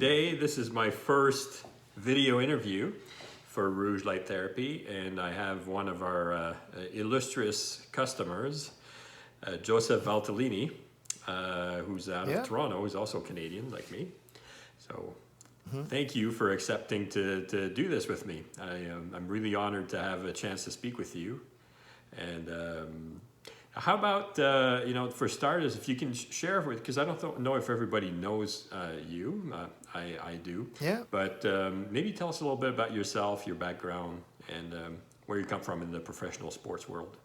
today, this is my first video interview for Rouge Light Therapy, and I have one of our illustrious customers, Joseph Valtellini, who's out of Toronto, who's also Canadian like me. So thank you for accepting to do this with me. I'm really honored to have a chance to speak with you. And how about, for starters, if you can share with, because I don't know if everybody knows you. I do. Yeah. But maybe tell us a little bit about yourself, your background, and where you come from in the professional sports world.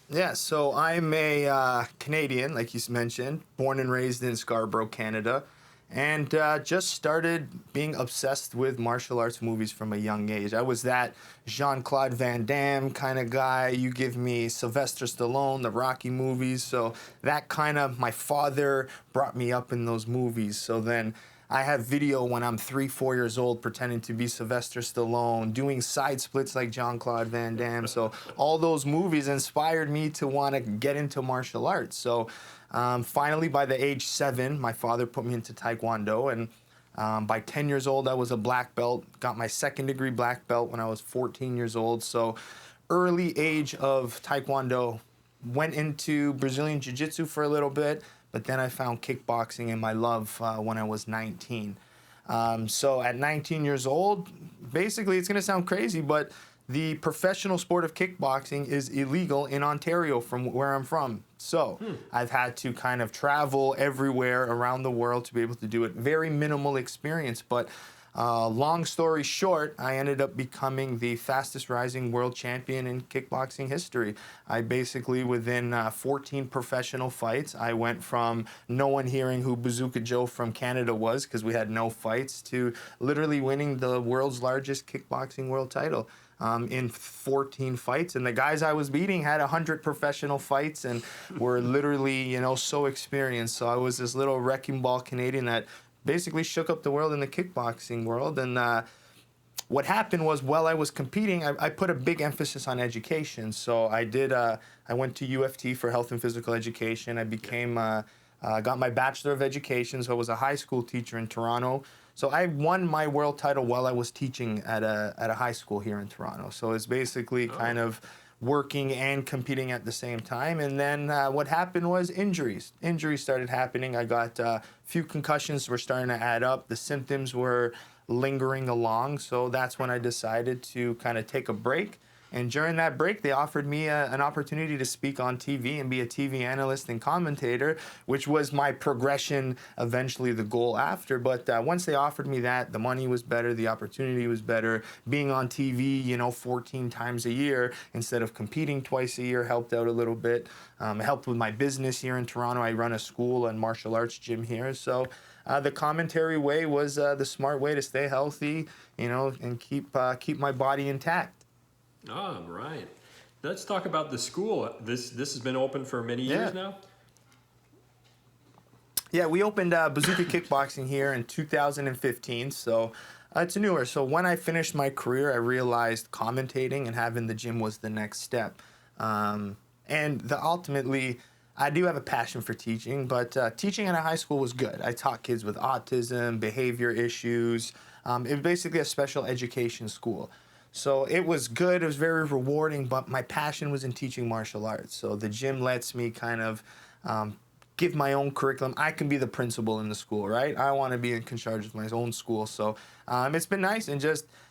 Yeah, so I'm a Canadian, like you mentioned, born and raised in Scarborough, Canada, and just started being obsessed with martial arts movies from a young age. I was that Jean-Claude Van Damme kind of guy. You give me Sylvester Stallone, the Rocky movies, so that kind of, my father brought me up in those movies. So then I have video when I'm 3-4 years old pretending to be Sylvester Stallone, doing side splits like Jean-Claude Van Damme. So all those movies inspired me to want to get into martial arts. So finally, by the age 7, my father put me into Taekwondo. And by 10 years old, I was a black belt. Got my second degree black belt when I was 14 years old. So early age of Taekwondo. Went into Brazilian Jiu-Jitsu for a little bit. But then I found kickboxing and my love when I was 19. So at 19 years old, basically it's going to sound crazy, but the professional sport of kickboxing is illegal in Ontario from where I'm from. So I've had to kind of travel everywhere around the world to be able to do it. Very minimal experience, but long story short, I ended up becoming the fastest rising world champion in kickboxing history. I basically, within 14 professional fights, I went from no one hearing who Bazooka Joe from Canada was because we had no fights to literally winning the world's largest kickboxing world title. In 14 fights, and the guys I was beating had 100 professional fights and were literally, so experienced. So I was this little wrecking ball Canadian that basically shook up the world in the kickboxing world. And what happened was, while I was competing, I put a big emphasis on education. So I went to UFT for health and physical education. I became, got my Bachelor of Education, so I was a high school teacher in Toronto. So I won my world title while I was teaching at a high school here in Toronto. So it's basically kind of working and competing at the same time. And then what happened was injuries. Injuries started happening. I got a few concussions were starting to add up. The symptoms were lingering along. So that's when I decided to kind of take a break. And during that break, they offered me an opportunity to speak on TV and be a TV analyst and commentator, which was my progression, eventually the goal after. But once they offered me that, the money was better, the opportunity was better. Being on TV, 14 times a year instead of competing twice a year helped out a little bit. It helped with my business here in Toronto. I run a school and martial arts gym here. So the commentary way was the smart way to stay healthy, and keep my body intact. Oh, right. Let's talk about the school. This has been open for many years now? Yeah, we opened Bazooka Kickboxing here in 2015, so it's newer. So when I finished my career, I realized commentating and having the gym was the next step. Ultimately, I do have a passion for teaching, but teaching at a high school was good. I taught kids with autism, behavior issues. It was basically a special education school. So it was good, it was very rewarding, but my passion was in teaching martial arts. So the gym lets me kind of give my own curriculum. I can be the principal in the school, right? I want to be in charge of my own school. So it's been nice, and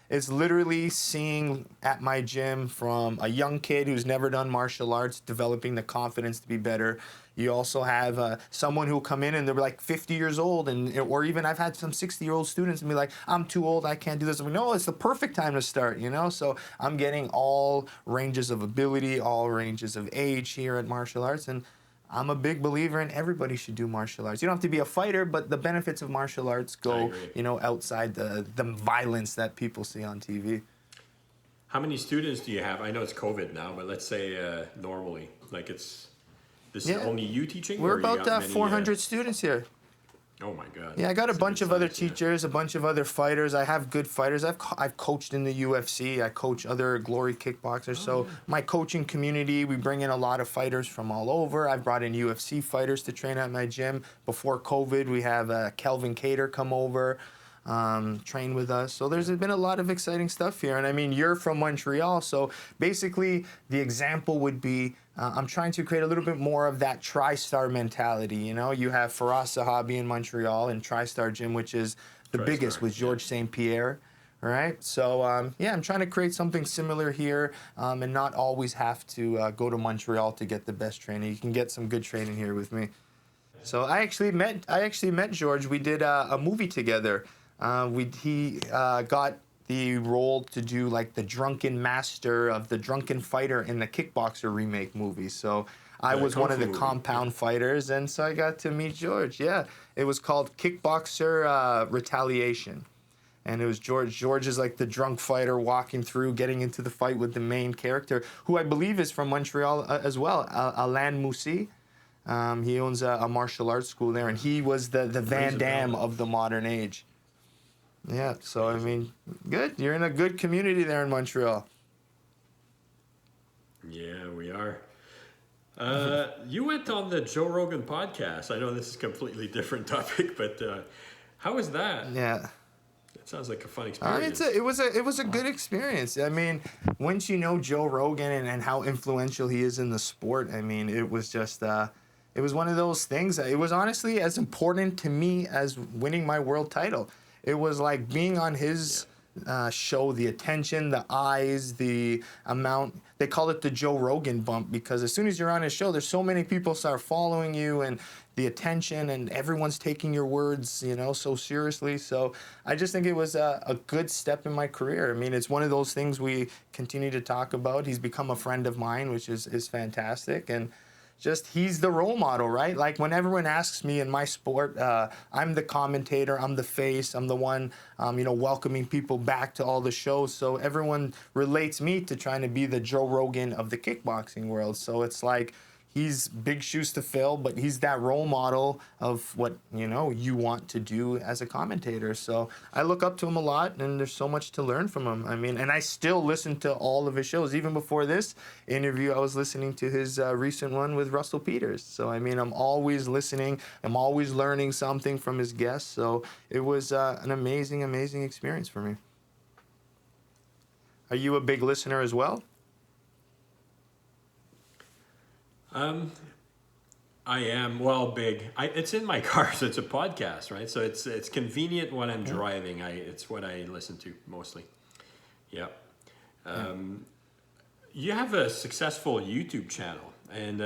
it's literally seeing at my gym from a young kid who's never done martial arts, developing the confidence to be better. You also have someone who'll come in and they're like 50 years old, or even I've had some 60-year-old students and be like, I'm too old, I can't do this. I'm like, no, it's the perfect time to start, So I'm getting all ranges of ability, all ranges of age here at martial arts, and I'm a big believer in everybody should do martial arts. You don't have to be a fighter, but the benefits of martial arts go, outside the violence that people see on TV. How many students do you have? I know it's COVID now, but let's say normally, like is only you teaching? We're about 400 students here. Oh my God. Yeah, I got a That's bunch good of other size, yeah. teachers, a bunch of other fighters. I have good fighters. I've coached in the UFC. I coach other glory kickboxers. So yeah. my coaching community, we bring in a lot of fighters from all over. I've brought in UFC fighters to train at my gym. Before COVID, we have Kelvin Cater come over, train with us. So there's been a lot of exciting stuff here. And I mean, you're from Montreal, so basically the example would be I'm trying to create a little bit more of that TriStar mentality. You know, you have Faraz Sahabi in Montreal and TriStar Gym, which is the biggest TriStar, with George St. Pierre. All right. So, yeah, I'm trying to create something similar here and not always have to go to Montreal to get the best training. You can get some good training here with me. So I actually met George. We did a movie together. He got the role to do like the drunken master of the drunken fighter in the Kickboxer remake movie. So I The was Kung one of Fu the movie, compound fighters, and so I got to meet George. Yeah, it was called Kickboxer Retaliation. And it was George. George is like the drunk fighter walking through, getting into the fight with the main character, who I believe is from Montreal as well, Alain Moussi. He owns a martial arts school there, and he was the Van Damme of the modern age. Yeah, so I mean, good. You're in a good community there in Montreal. Yeah, we are. You went on the Joe Rogan podcast. I know this is a completely different topic, but how was that? Yeah. It sounds like a fun experience. It was a good experience. I mean, once you know Joe Rogan and how influential he is in the sport, I mean, it was just it was one of those things. It was honestly as important to me as winning my world title. It was like being on his show, the attention, the eyes, the amount. They call it the Joe Rogan bump because as soon as you're on his show, there's so many people start following you and the attention and everyone's taking your words, you know, so seriously. So I just think it was a good step in my career. I mean, it's one of those things we continue to talk about. He's become a friend of mine, which is fantastic. And just he's the role model, right? Like when everyone asks me in my sport, I'm the commentator, I'm the face, I'm the one, welcoming people back to all the shows. So everyone relates me to trying to be the Joe Rogan of the kickboxing world. So it's like he's big shoes to fill, but he's that role model of what, you want to do as a commentator. So I look up to him a lot, and there's so much to learn from him. I mean, and I still listen to all of his shows. Even before this interview, I was listening to his recent one with Russell Peters. So, I mean, I'm always listening. I'm always learning something from his guests. So it was an amazing, amazing experience for me. Are you a big listener as well? I am big. It's in my car, so it's a podcast, right? So it's convenient when I'm driving. It's what I listen to mostly. Yeah. You have a successful YouTube channel, and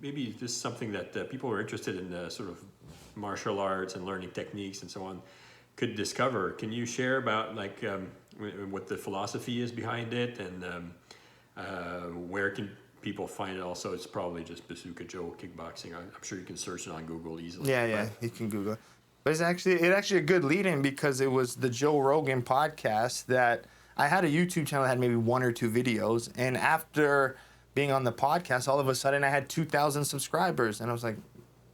maybe this is something that people who are interested in sort of martial arts and learning techniques and so on could discover. Can you share about what the philosophy is behind it, and where can people find it? Also, it's probably just Bazooka Joe Kickboxing. I'm sure you can search it on Google easily. Yeah, you can Google. But it's actually a good lead-in because it was the Joe Rogan podcast that I had a YouTube channel that had maybe 1 or 2 videos, and after being on the podcast, all of a sudden I had 2,000 subscribers, and I was like,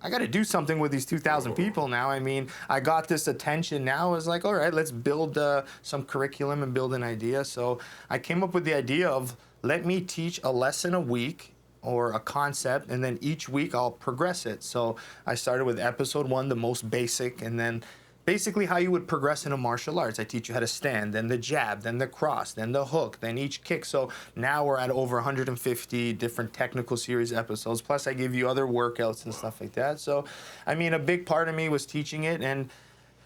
I got to do something with these 2,000 people now. I mean, I got this attention now. I was like, all right, let's build some curriculum and build an idea. So I came up with the idea of let me teach a lesson a week or a concept, and then each week I'll progress it. So I started with episode 1, the most basic, and then basically how you would progress in a martial arts. I teach you how to stand, then the jab, then the cross, then the hook, then each kick. So now we're at over 150 different technical series episodes. Plus I give you other workouts and stuff like that. So, I mean, a big part of me was teaching it, and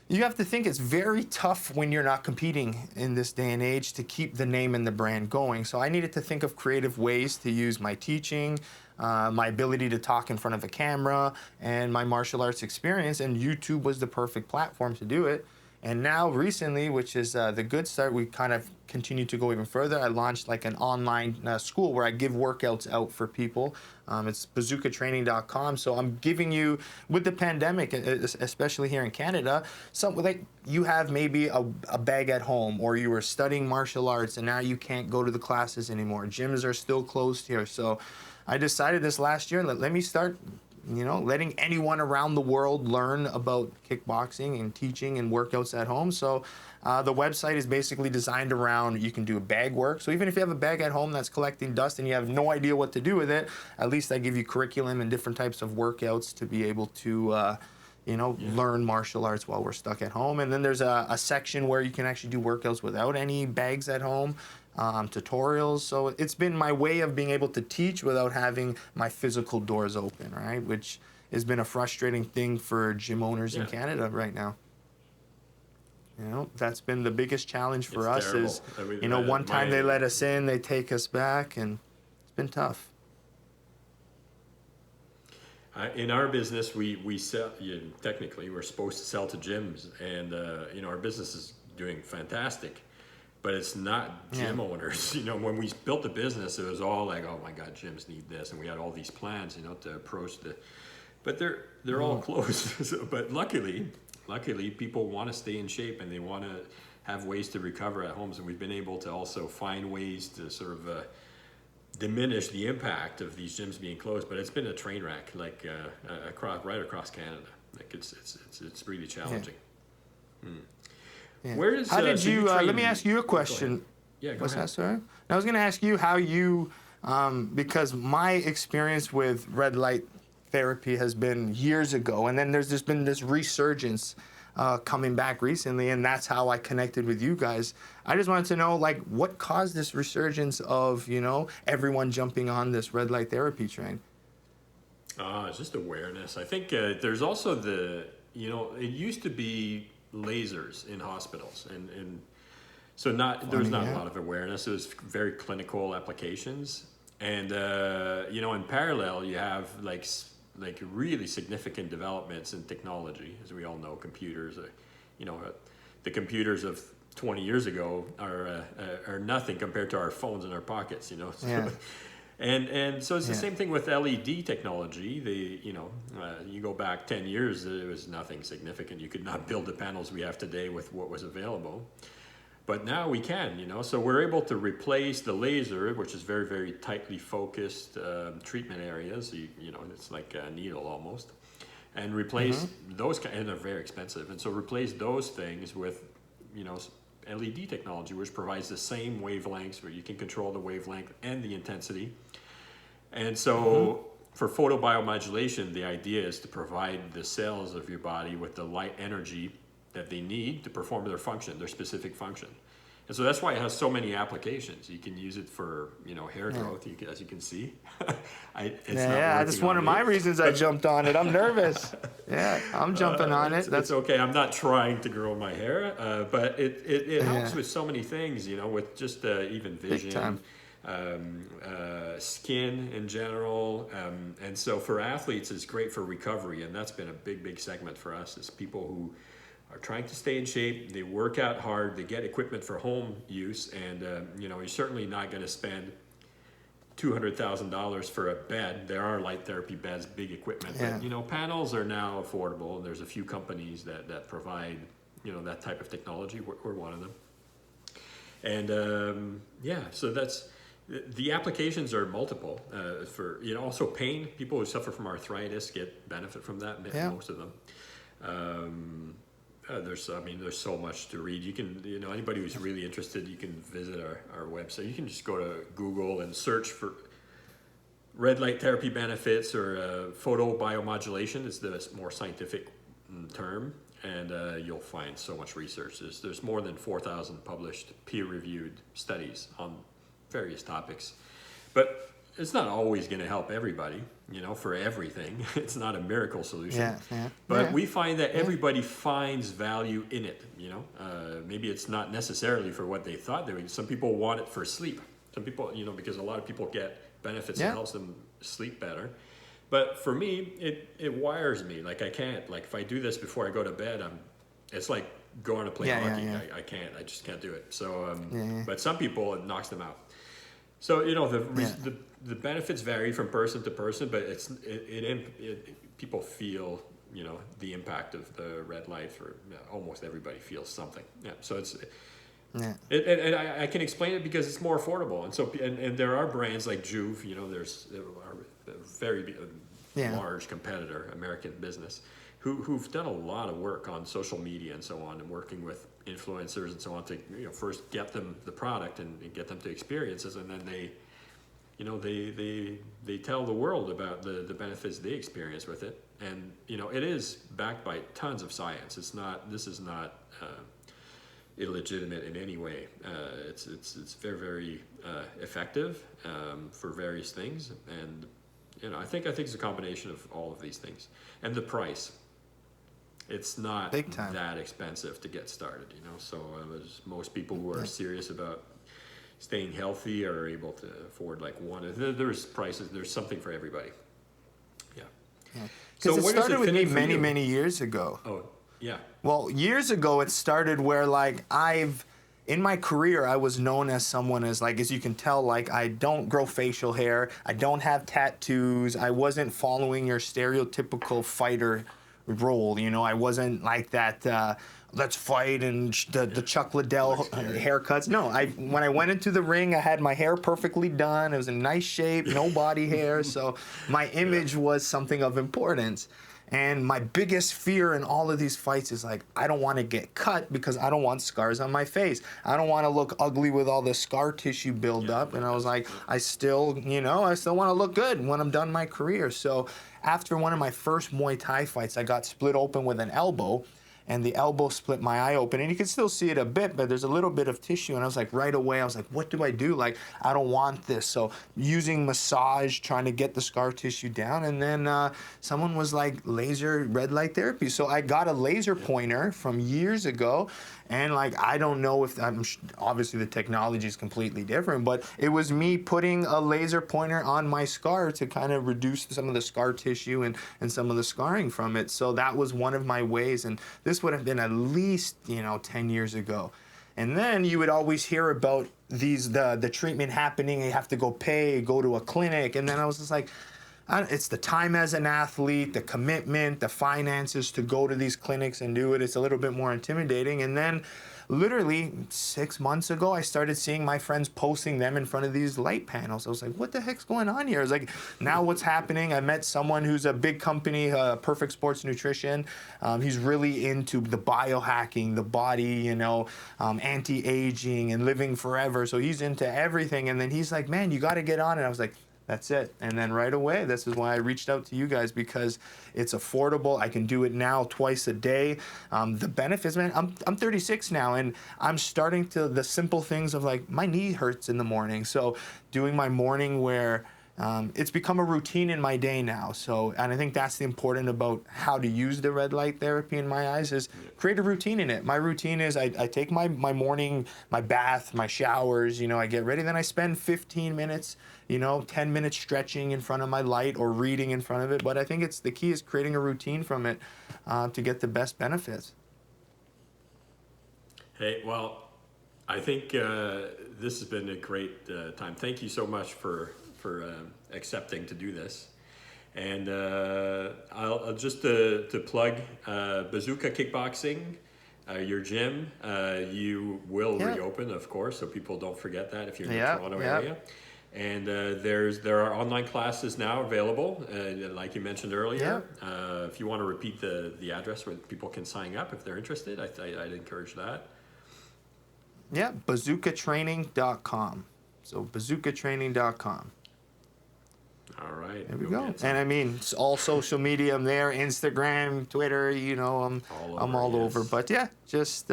you have to think it's very tough when you're not competing in this day and age to keep the name and the brand going. So I needed to think of creative ways to use my teaching, my ability to talk in front of a camera, and my martial arts experience, and YouTube was the perfect platform to do it. And now recently, which is the good start, we kind of continue to go even further. I launched like an online school where I give workouts out for people. It's bazookatraining.com. So I'm giving you, with the pandemic, especially here in Canada, you have maybe a bag at home, or you were studying martial arts and now you can't go to the classes anymore. Gyms are still closed here. So I decided this last year, let me start letting anyone around the world learn about kickboxing and teaching and workouts at home. So the website is basically designed around, you can do bag work. So even if you have a bag at home that's collecting dust and you have no idea what to do with it, at least I give you curriculum and different types of workouts to be able to learn martial arts while we're stuck at home. And then there's a section where you can actually do workouts without any bags at home, tutorials. So it's been my way of being able to teach without having my physical doors open, right? Which has been a frustrating thing for gym owners in Canada right now. That's been the biggest challenge for us terrible. is, one time they let us in, they take us back, and it's been tough. In our business, we sell. Technically, we're supposed to sell to gyms, and our business is doing fantastic, but it's not gym owners. When we built the business, it was all like, oh my God, gyms need this, and we had all these plans, to approach but they're all closed. But luckily, people want to stay in shape and they want to have ways to recover at homes, and we've been able to also find ways to sort of diminish the impact of these gyms being closed. But it's been a train wreck, like right across Canada. Like it's really challenging. Where is? How did you? Let me ask you a question. Go ahead. What's that, sorry? I was going to ask you how you, because my experience with red light therapy has been years ago, and then there's just been this resurgence coming back recently, and that's how I connected with you guys. I just wanted to know, what caused this resurgence of, everyone jumping on this red light therapy train? It's just awareness. I think there's also it used to be lasers in hospitals, and so there was not a lot of awareness. It was very clinical applications, and in parallel you have like really significant developments in technology. As we all know, computers the computers of 20 years ago are nothing compared to our phones in our pockets, So, and so it's the same thing with LED technology. You go back 10 years, it was nothing significant. You could not build the panels we have today with what was available. But now we can, so we're able to replace the laser, which is very, very tightly focused treatment areas. It's like a needle almost, and replace those, and they're very expensive. And so replace those things with, LED technology, which provides the same wavelengths where you can control the wavelength and the intensity. And so for photobiomodulation, the idea is to provide the cells of your body with the light energy that they need to perform their specific function. And so that's why it has so many applications. You can use it for, hair growth, as you can see. That's one of my reasons I jumped on it. I'm nervous. I'm jumping on it. That's okay. I'm not trying to grow my hair, but it helps with so many things, with just even vision, skin in general. And so for athletes, it's great for recovery. And that's been a big segment for us, is people who are trying to stay in shape. They work out hard, they get equipment for home use, and you're certainly not going to spend $200,000 for a bed. There are light therapy beds, big equipment, but panels are now affordable, and there's a few companies that provide that type of technology. We're one of them, and so that's the applications are multiple. For also pain, people who suffer from arthritis get benefit from that. Most of them. There's so much to read. You can, anybody who's really interested, you can visit our website. You can just go to Google and search for red light therapy benefits, or photobiomodulation is the more scientific term, and you'll find so much research. There's more than 4,000 published peer-reviewed studies on various topics, but it's not always going to help everybody, for everything. It's not a miracle solution. But we find that everybody finds value in it, Maybe it's not necessarily for what they thought they would. Some people want it for sleep. Some people, because a lot of people get benefits that helps them sleep better. But for me, it wires me. Like I can't, if I do this before I go to bed, it's like going to play hockey. I just can't do it. So, but some people, it knocks them out. So the benefits vary from person to person, but people feel the impact of the red light. For almost everybody feels something. So it's and I can explain it because it's more affordable, and so and there are brands like Juve. There's very large competitor, American business, who've done a lot of work on social media and so on, and working with influencers and so on to first get them the product and get them to experiences, and then they tell the world about the benefits they experience with it. And it is backed by tons of science. This is not illegitimate in any way. It's very, very effective for various things, and I think it's a combination of all of these things. And the price, it's not that expensive to get started, so most people who are serious about staying healthy are able to afford like one. There's prices, there's something for everybody. Because it started with me many years ago. Oh, yeah. Well, years ago it started where in my career, I was known as someone as you can tell, I don't grow facial hair, I don't have tattoos, I wasn't following your stereotypical fighter role, I wasn't like that, let's fight and the Chuck Liddell haircuts. No, when I went into the ring, I had my hair perfectly done, it was in nice shape, no body hair, so my image was something of importance. And my biggest fear in all of these fights is I don't want to get cut because I don't want scars on my face. I don't want to look ugly with all the scar tissue build up. And I was I still want to look good when I'm done my career. So after one of my first Muay Thai fights, I got split open with an elbow. And the elbow split my eye open, and you can still see it a bit, but there's a little bit of tissue. And I was right away, what do I do? I don't want this. So using massage, trying to get the scar tissue down, and then someone was laser red light therapy. So I got a laser pointer from years ago, and I don't know if obviously the technology is completely different, but it was me putting a laser pointer on my scar to kind of reduce some of the scar tissue and some of the scarring from it. So that was one of my ways, and this would have been at least 10 years ago. And then you would always hear about the treatment happening, you have to go to a clinic, and then I was just it's the time as an athlete, the commitment, the finances to go to these clinics and do it. It's a little bit more intimidating. And then literally 6 months ago, I started seeing my friends posting them in front of these light panels. I was what the heck's going on here? I was now what's happening? I met someone who's a big company, Perfect Sports Nutrition. He's really into the biohacking, the body, anti-aging and living forever. So he's into everything. And then he's man, you got to get on. And I was that's it. And then right away, this is why I reached out to you guys, because it's affordable. I can do it now twice a day. The benefits, man, I'm 36 now, and I'm starting to, the simple things of my knee hurts in the morning. So doing my morning where it's become a routine in my day now. So, and I think that's the important about how to use the red light therapy in my eyes is create a routine in it. My routine is I take my morning, my bath, my showers, I get ready. Then I spend 15 minutes, 10 minutes stretching in front of my light or reading in front of it. But I think the key is creating a routine from it to get the best benefits. Hey, well, I think this has been a great time. Thank you so much for accepting to do this. And I'll just to plug Bazooka Kickboxing, your gym. You will reopen, of course, so people don't forget that if you're in the Toronto area. And there are online classes now available, like you mentioned earlier. If you want to repeat the address where people can sign up if they're interested, I'd encourage that. Yeah, bazookatraining.com. So bazookatraining.com. All right. There we go. And it's all social media. I'm there, Instagram, Twitter, I'm all over. But yeah, just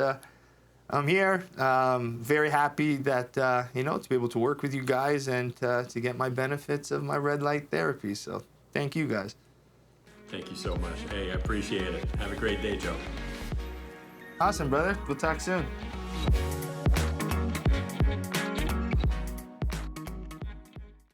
I'm here. Very happy that, to be able to work with you guys and to get my benefits of my red light therapy. So thank you guys. Thank you so much. Hey, I appreciate it. Have a great day, Joe. Awesome, brother. We'll talk soon.